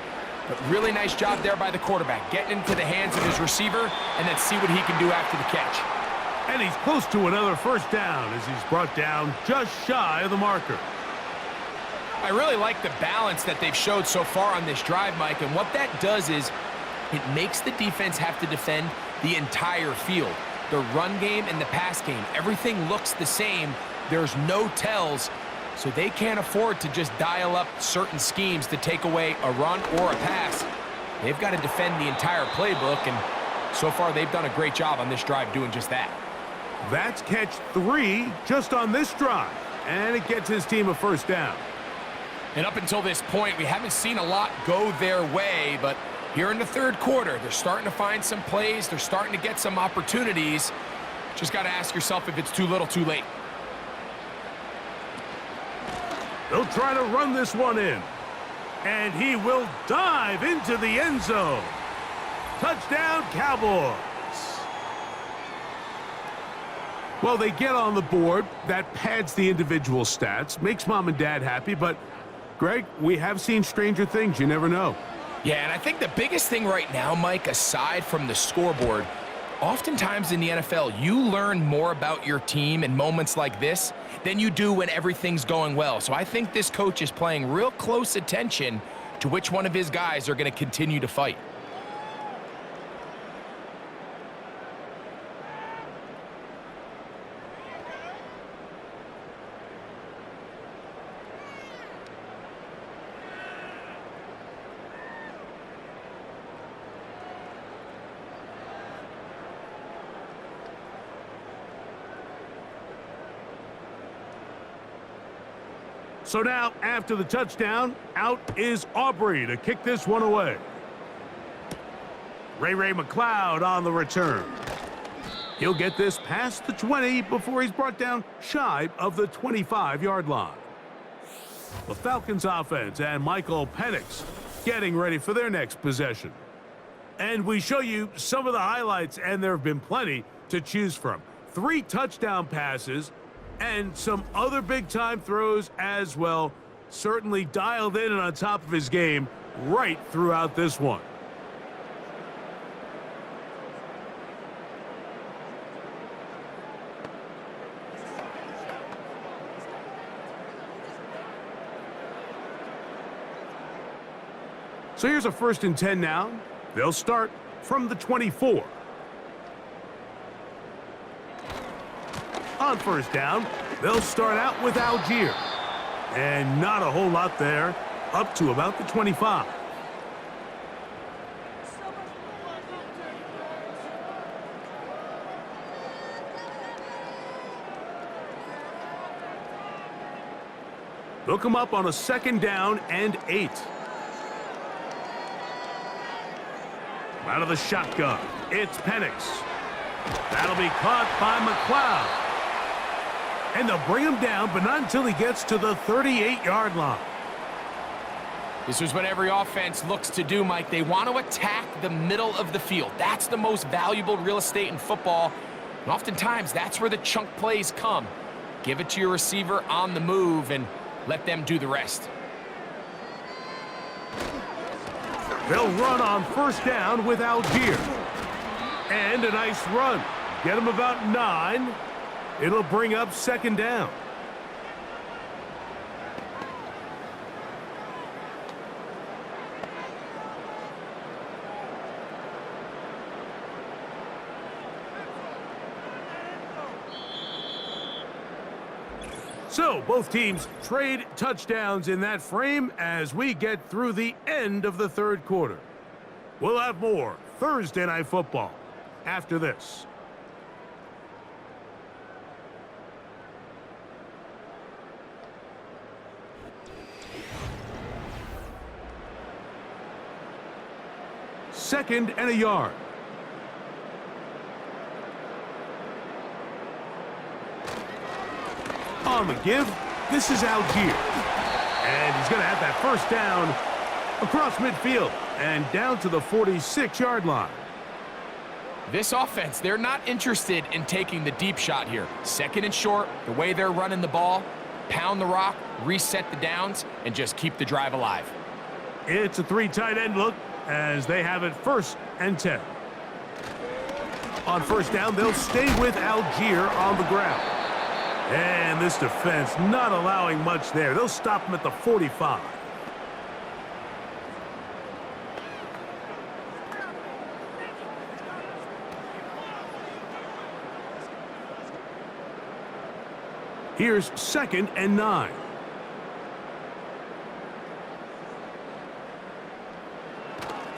But really nice job there by the quarterback, getting into the hands of his receiver and then see what he can do after the catch. And he's close to another 1st down as he's brought down just shy of the marker. I really like the balance that they've showed so far on this drive, Mike, and what that does is it makes the defense have to defend the entire field. The run game and the pass game, everything looks the same. There's no tells, so they can't afford to just dial up certain schemes to take away a run or a pass. They've got to defend the entire playbook, and so far they've done a great job on this drive doing just that. That's catch 3 just on this drive, and it gets his team a 1st down. And up until this point, we haven't seen a lot go their way, but here in the 3rd quarter, they're starting to find some plays. They're starting to get some opportunities. Just got to ask yourself if it's too little, too late. They'll try to run this one in. And he will dive into the end zone. Touchdown, Cowboys. Well, they get on the board. That pads the individual stats, makes mom and dad happy, but Greg, we have seen stranger things. You never know. Yeah, and I think the biggest thing right now, Mike, aside from the scoreboard, oftentimes in the NFL, you learn more about your team in moments like this than you do when everything's going well. So I think this coach is paying real close attention to which one of his guys are going to continue to fight. So now, after the touchdown, out is Aubrey to kick this one away. Ray McLeod on the return. He'll get this past the 20 before he's brought down shy of the 25-yard line. The Falcons offense and Michael Penix getting ready for their next possession. And we show you some of the highlights, and there have been plenty to choose from. 3 touchdown passes and some other big-time throws as well. Certainly dialed in and on top of his game right throughout this one. So here's a 1st and 10 now. They'll start from the 24. On 1st down, they'll start out with Algier. And not a whole lot there, up to about the 25. They'll come up on a 2nd down and 8. Out of the shotgun, it's Penix. That'll be caught by McLeod. And they'll bring him down, but not until he gets to the 38-yard line. This is what every offense looks to do, Mike. They want to attack the middle of the field. That's the most valuable real estate in football. And oftentimes, that's where the chunk plays come. Give it to your receiver on the move and let them do the rest. They'll run on 1st down with Algier. And a nice run. Get him about 9. It'll bring up 2nd down. So both teams trade touchdowns in that frame as we get through the end of the 3rd quarter. We'll have more Thursday Night Football after this. Second and a yard. On the give, this is Algier. And he's going to have that 1st down across midfield and down to the 46-yard line. This offense, they're not interested in taking the deep shot here. 2nd and short, the way they're running the ball, pound the rock, reset the downs, and just keep the drive alive. It's a 3 tight end look as they have it 1st and 10. On 1st down, they'll stay with Algier on the ground. And this defense not allowing much there. They'll stop him at the 45. Here's 2nd and 9.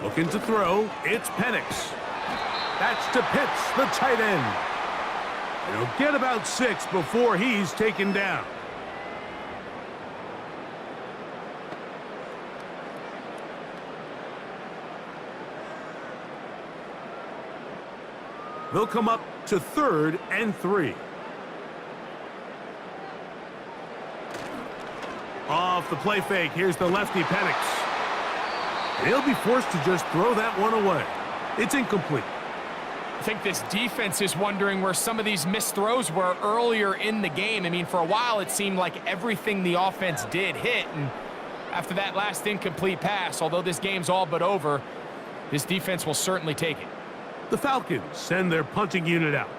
Looking to throw, it's Penix. That's to Pitts, the tight end. He'll get about 6 before he's taken down. They'll come up to 3rd and 3. Off the play fake, here's the lefty Penix. And he'll be forced to just throw that one away. It's incomplete. I think this defense is wondering where some of these missed throws were earlier in the game. I mean, for a while, it seemed like everything the offense did hit. And after that last incomplete pass, although this game's all but over, this defense will certainly take it. The Falcons send their punting unit out,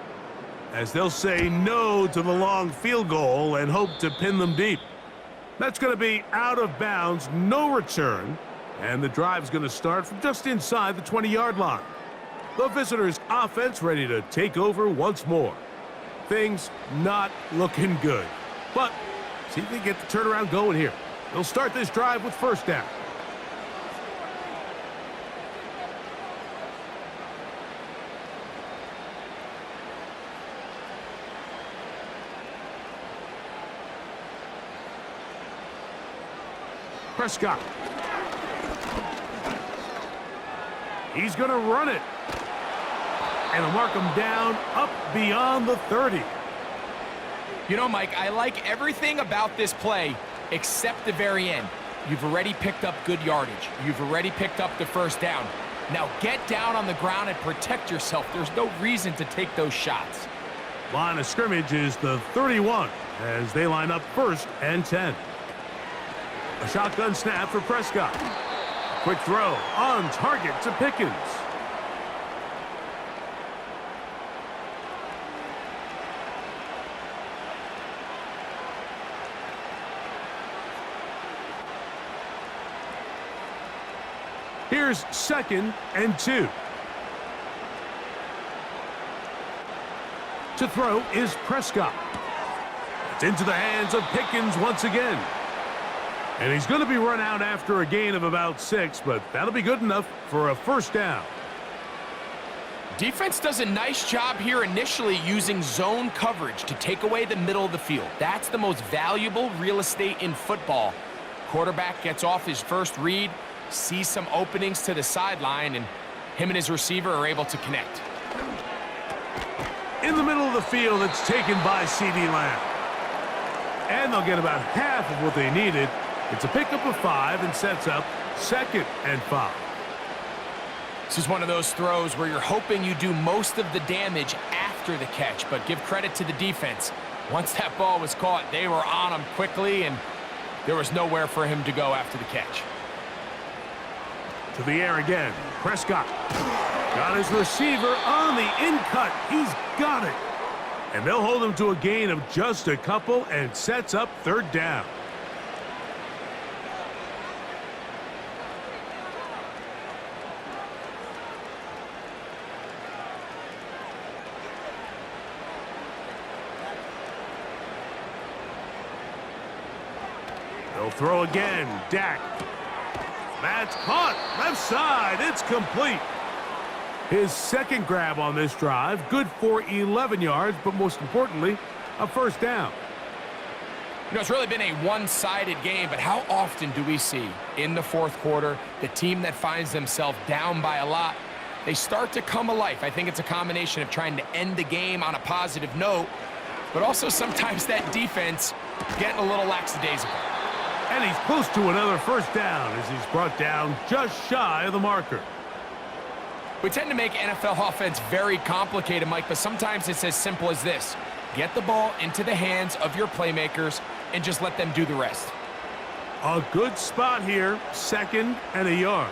as they'll say no to the long field goal and hope to pin them deep. That's going to be out of bounds, no return, and the drive's going to start from just inside the 20-yard line. The visitors' offense ready to take over once more. Things not looking good, but see if they get the turnaround going here. They'll start this drive with 1st down. Prescott. He's going to run it. And he'll mark him down up beyond the 30. You know, Mike, I like everything about this play except the very end. You've already picked up good yardage. You've already picked up the first down. Now get down on the ground and protect yourself. There's no reason to take those shots. Line of scrimmage is the 31 as they line up 1st and 10. A shotgun snap for Prescott. Quick throw on target to Pickens. Here's 2nd and 2. To throw is Prescott. It's into the hands of Pickens once again. And he's going to be run out after a gain of about 6, but that'll be good enough for a first down. Defense does a nice job here initially using zone coverage to take away the middle of the field. That's the most valuable real estate in football. Quarterback gets off his first read, sees some openings to the sideline, and him and his receiver are able to connect. In the middle of the field, it's taken by C.D. Lamb. And they'll get about half of what they needed. It's a pickup of 5 and sets up 2nd and 5. This is one of those throws where you're hoping you do most of the damage after the catch, but give credit to the defense. Once that ball was caught, they were on him quickly, and there was nowhere for him to go after the catch. To the air again. Prescott got his receiver on the in-cut. He's got it. And they'll hold him to a gain of just a couple and sets up 3rd down. They'll throw again. Dak. That's caught. Left side. It's complete. His 2nd grab on this drive. Good for 11 yards, but most importantly, a first down. You know, it's really been a one-sided game, but how often do we see in the 4th quarter the team that finds themselves down by a lot, they start to come alive? I think it's a combination of trying to end the game on a positive note, but also sometimes that defense getting a little lackadaisical. And he's close to another first down as he's brought down just shy of the marker. We tend to make NFL offense very complicated, Mike, but sometimes it's as simple as this. Get the ball into the hands of your playmakers and just let them do the rest. A good spot here, 2nd and a yard.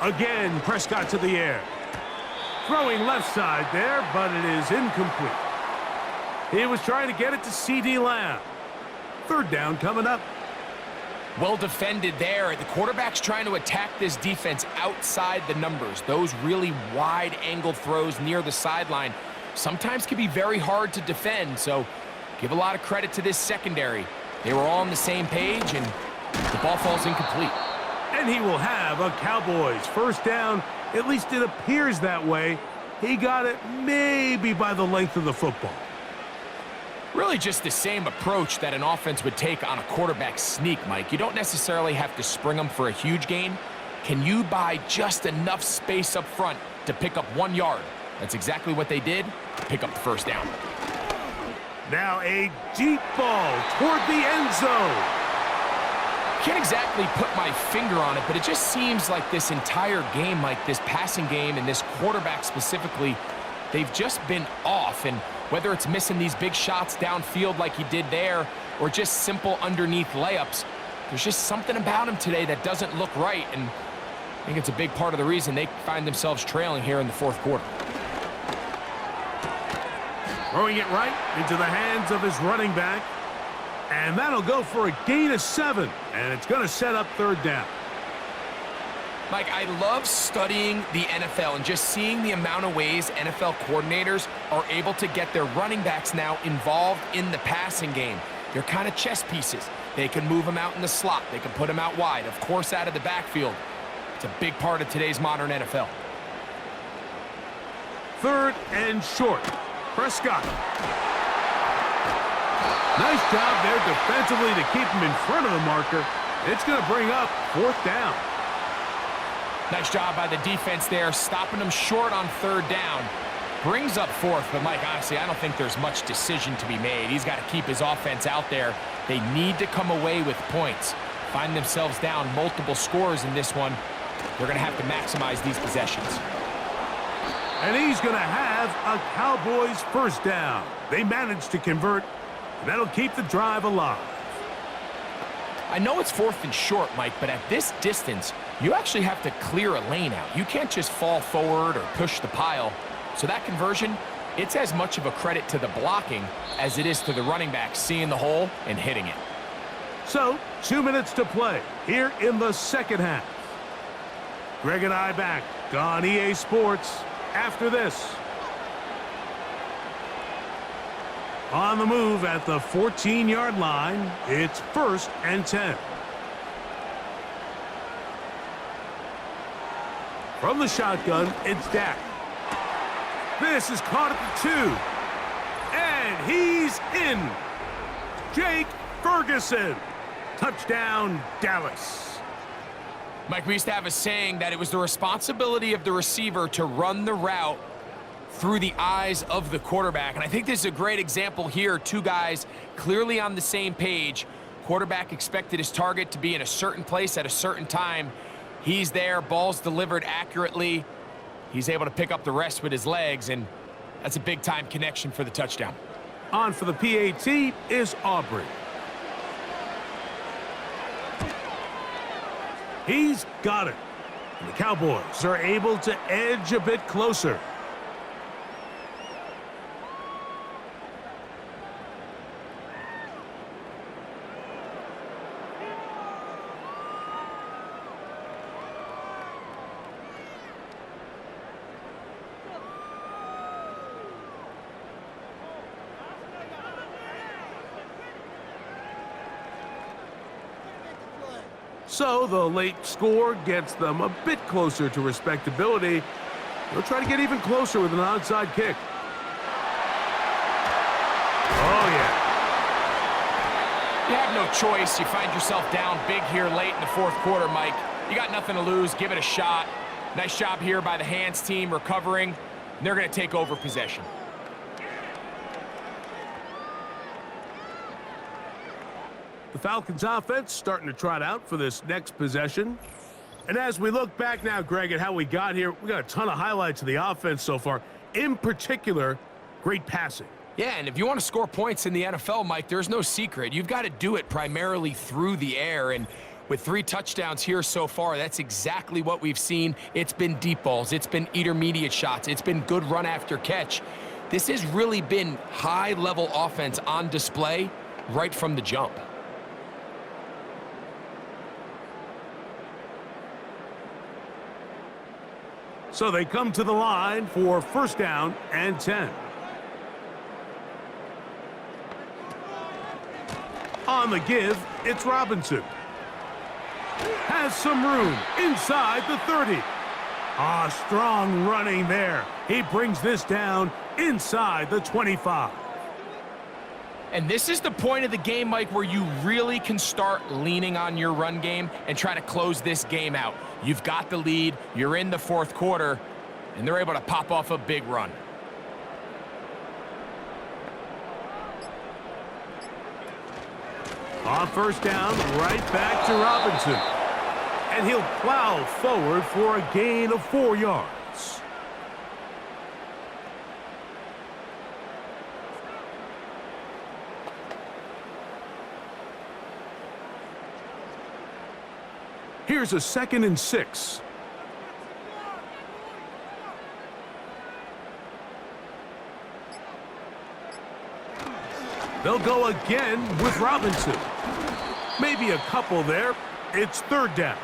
Again, Prescott to the air. Throwing left side there, but it is incomplete. He was trying to get it to C.D. Lamb. 3rd down coming up. Well defended there. The quarterback's trying to attack this defense outside the numbers. Those really wide-angle throws near the sideline sometimes can be very hard to defend, so give a lot of credit to this secondary. They were all on the same page, and the ball falls incomplete. And he will have a Cowboys first down. At least it appears that way. He got it maybe by the length of the football. Really just the same approach that an offense would take on a quarterback sneak, Mike. You don't necessarily have to spring them for a huge gain. Can you buy just enough space up front to pick up 1 yard? That's exactly what they did. Pick up the first down. Now a deep ball toward the end zone. Can't exactly put my finger on it, but it just seems like this entire game, Mike, this passing game and this quarterback specifically, they've just been off. And whether it's missing these big shots downfield like he did there or just simple underneath layups, there's just something about him today that doesn't look right, and I think it's a big part of the reason they find themselves trailing here in the 4th quarter. Throwing it right into the hands of his running back, and that'll go for a gain of 7, and it's going to set up 3rd down. Mike, I love studying the NFL and just seeing the amount of ways NFL coordinators are able to get their running backs now involved in the passing game. They're kind of chess pieces. They can move them out in the slot. They can put them out wide, of course, out of the backfield. It's a big part of today's modern NFL. 3rd and short. Prescott. Nice job there defensively to keep him in front of the marker. It's going to bring up 4th down. Nice job by the defense there, stopping them short on 3rd down. Brings up 4th, but Mike, honestly, I don't think there's much decision to be made. He's got to keep his offense out there. They need to come away with points. Find themselves down multiple scores in this one. They're going to have to maximize these possessions. And he's going to have a Cowboys 1st down. They managed to convert, and that'll keep the drive alive. I know it's 4th and short, Mike, but at this distance, you actually have to clear a lane out. You can't just fall forward or push the pile. So that conversion, it's as much of a credit to the blocking as it is to the running back seeing the hole and hitting it. So, 2 minutes to play here in the 2nd half. Greg and I back on EA Sports after this. On the move at the 14-yard line, it's 1st and 10. From the shotgun, it's Dak. This is caught at the 2. And he's in. Jake Ferguson. Touchdown, Dallas. Mike, we used to have a saying that it was the responsibility of the receiver to run the route through the eyes of the quarterback. And I think this is a great example here. 2 guys clearly on the same page. Quarterback expected his target to be in a certain place at a certain time. He's there, ball's delivered accurately. He's able to pick up the rest with his legs, and that's a big-time connection for the touchdown. On for the PAT is Aubrey. He's got it. And the Cowboys are able to edge a bit closer. So the late score gets them a bit closer to respectability. They'll try to get even closer with an onside kick. Oh, yeah. You have no choice. You find yourself down big here late in the 4th quarter, Mike. You got nothing to lose. Give it a shot. Nice job here by the hands team recovering. They're going to take over possession. The Falcons offense starting to trot out for this next possession. And as we look back now, Greg, at how we got here, we got a ton of highlights of the offense so far. In particular, great passing. Yeah, and if you want to score points in the NFL, Mike, there's no secret. You've got to do it primarily through the air. And with 3 touchdowns here so far, that's exactly what we've seen. It's been deep balls. It's been intermediate shots. It's been good run after catch. This has really been high-level offense on display right from the jump. So they come to the line for 1st down and 10. On the give, it's Robinson. Has some room inside the 30. Strong running there. He brings this down inside the 25. And this is the point of the game, Mike, where you really can start leaning on your run game and try to close this game out. You've got the lead, you're in the 4th quarter, and they're able to pop off a big run. On 1st down, right back to Robinson. And he'll plow forward for a gain of 4 yards. Here's a 2nd and 6. They'll go again with Robinson. Maybe a couple there. It's 3rd down.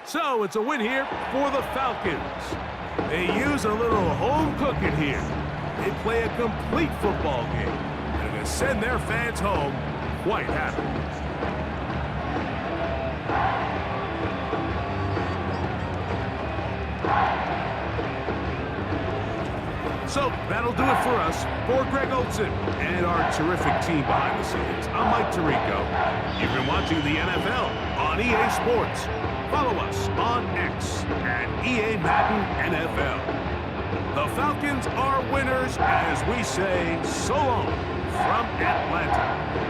So it's a win here for the Falcons. They use a little home cooking here. They play a complete football game. And to send their fans home quite happy. So that'll do it for us. For Greg Olson and our terrific team behind the scenes, I'm Mike Tirico. You've been watching the NFL on EA Sports. Follow us on X at EA Madden NFL. The Falcons are winners as we say so long from Atlanta.